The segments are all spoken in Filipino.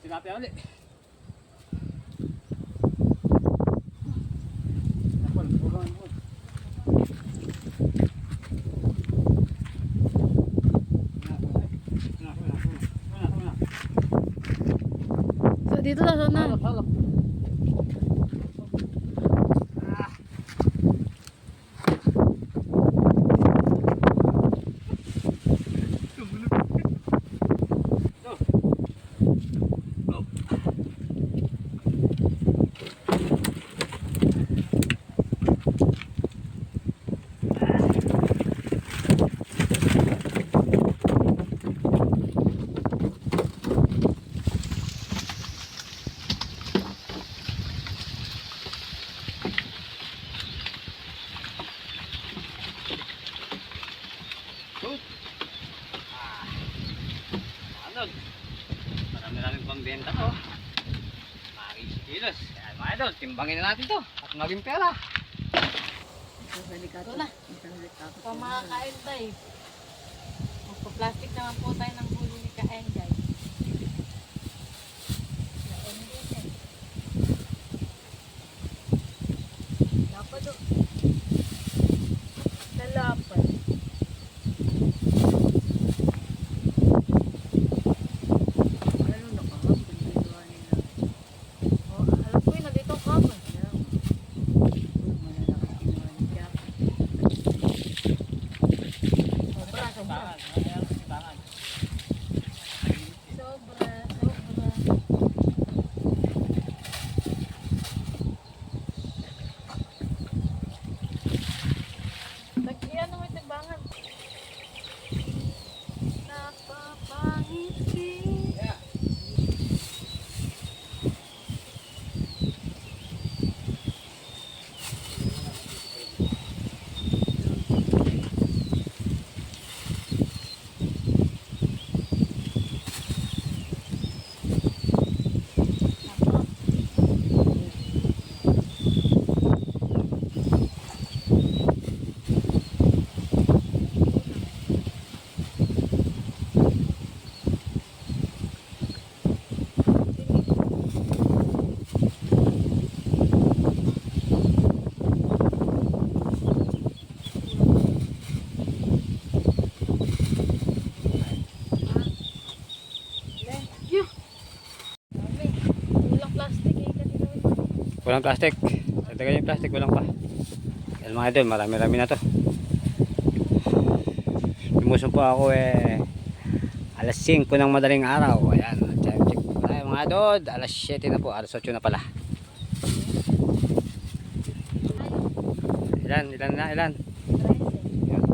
tilapia ulit. So dito na sana. Halap. Ano? Marami-raming pambenta to. Mga kilos. Kaya mga idol, timbangin na natin to. At maging pera. Ito na. Pamakain tayo. Magpa-plastic naman po tayo ng huli ni Kaengay. Dapat o. Lalapan. Ano na kahapon? Ginawa nila. Oh, alam ko yun, nandito kahapon. Sobra, sobra. Sobra, sobra. Iyan mo yung tagbangan. Napapangiti. Walang plastic eh. Walang plastic. Dagdagan yung plastic, walang pa. Yan mga idol, marami-rami na to. Lumusong po ako alas 5 ng madaling araw. Ayan, check po tayo mga idol. Alas 7 na po, alas 8 na pala. Ilan? Yan,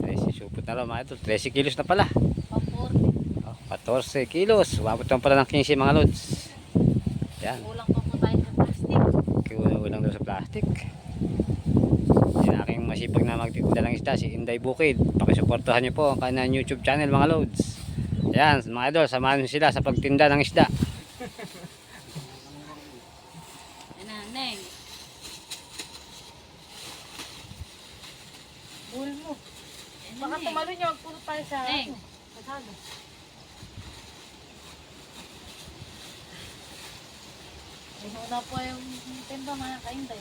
13. Supot na lang mga idol. 13 kilos na pala. 14 kilos. Wabot lang pala ng 15 mga lods. Yan. Kulang pa po tayo sa plastic. Kulang daw sa plastic. Yan aking masipag na magtitinda ng isda, si Inday Bukid. Pakisuportahan niyo po ang kanyang YouTube channel mga lods. Yan mga idol, samahan niyo sila sa pagtinda ng isda. Neng. Bull mo. Baka tumalo niyo, magpulo tayo sa kasado. Una po yung timba mga kainday.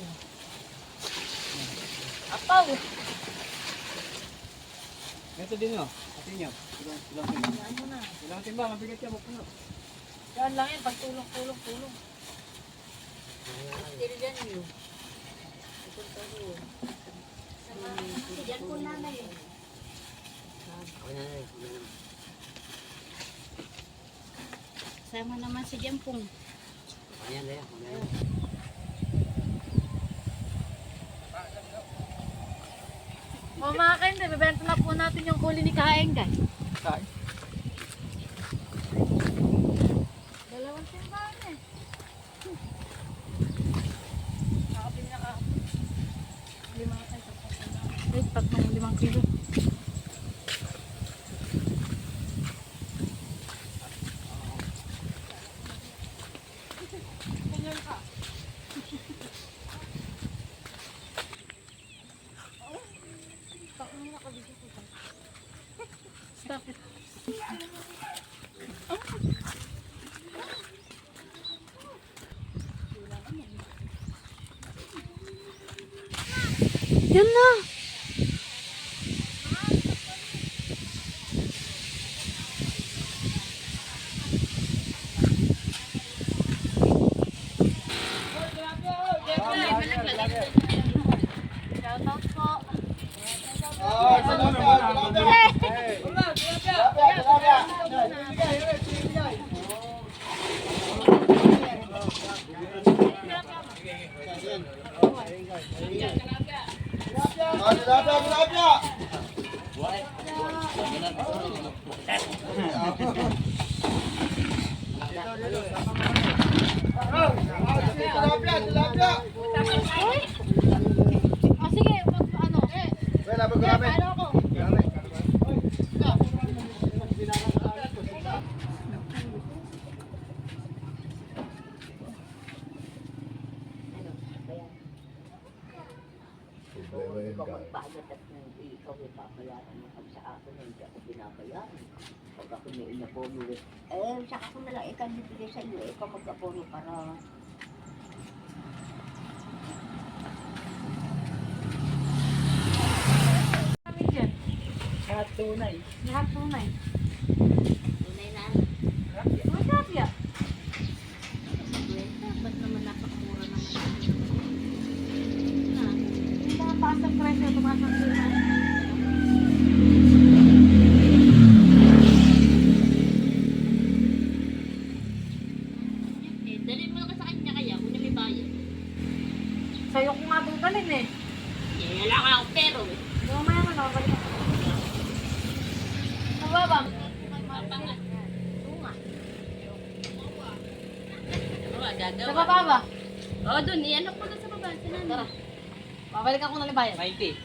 Apaw! Ito din o, atin nyo. Ilang timba. Ano na? Ilang timba, mabigat yan, mapuno. Yan lang yan, pagtulong. Tiri dyan yun. Ipunta doon. Diyan po nanay eh. Sama naman si Jampong. Ayan na yan. O mga kainday, bibenta na po natin yung huli ni Kaengay. Saan? Dalawang timbahan eh. Nakapili na ka. 5 kilo. Stop it. Yan na. Shoutout po. Sige, ano? Ano ako? Magbayad at hindi ikaw ay papayaran mo pag sa akin hindi ako binabayaran. Pag ako may inapono saka ko na lang ikaw bibigay sa iyo, ikaw mag-apono para Kami dyan. lahat tunay. Lahat tunay. Tunay na. Masarap yan. Ba't naman napakamura naman? Yung mga taas ang presyo, tumaas ang sila. Dali mo lang sa kanya kaya, kung may bayad. Sa'yo ko nga dadalhin eh. Wala ka akong pero eh. Yung mamaya mo, nakabalik ako. Mababang. Sa baba ba? Oo, dun. Ano ko na sa baba. Tara. Babalik ako ng libayan. 90.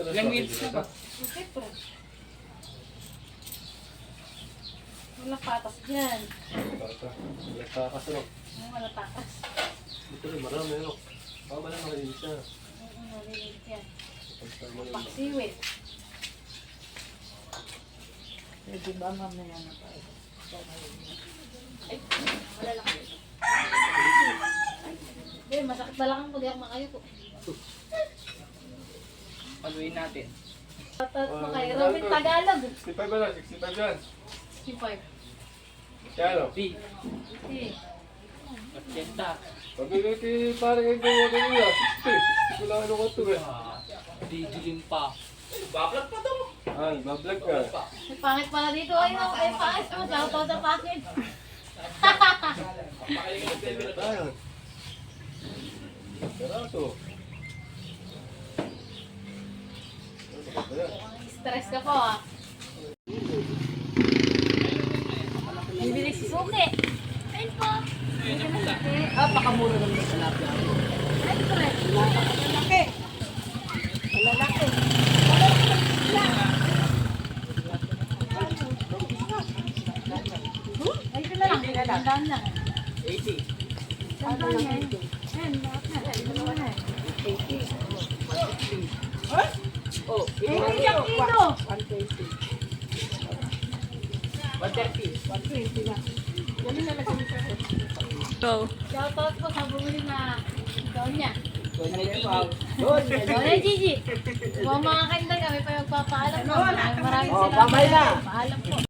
Ilang minutes na ba? Siyempre. Walang patas dyan. Ay, walang patas. Ito rin, marami ano. Baka ba lang nakalinis na? Nalilig yan. Paksiwit. Pwede ba mamaya na tayo? Hindi, masakit balakang ko. Di ako makayo po. Paluin natin. Tatat mo kay Robin Tagalog. 65 ba lang? 65 yan. 65. Kaya ano? B. Okay. 80. Pabili kay parang yung gawa ko nila. 60. Wala ano ko ito eh. Didilim pa. Ah, nagbablog ka. May pangit pala dito. Ay, no. Ay, pangit. Oh, shoutout sa pangit. Tayo. Karaso. Stress ka po, ah. Bibili si Suki. Ayun po. Pakamura naman sa lapya. Ay, stress. Lalaki. Lalaki. Ay, ito na lang. Tandaan lang. 80. Tandaan yan. Ayan, lahat na. Ito naman na. Oh, Ay, iyak dito. 130. Shoutout po sa bumili na Donya. Doon. Donya Gigi. Kung mga kailan kami pa magpapaalam po. Maraming Oh, salamat. bye-bye na. Paalam po.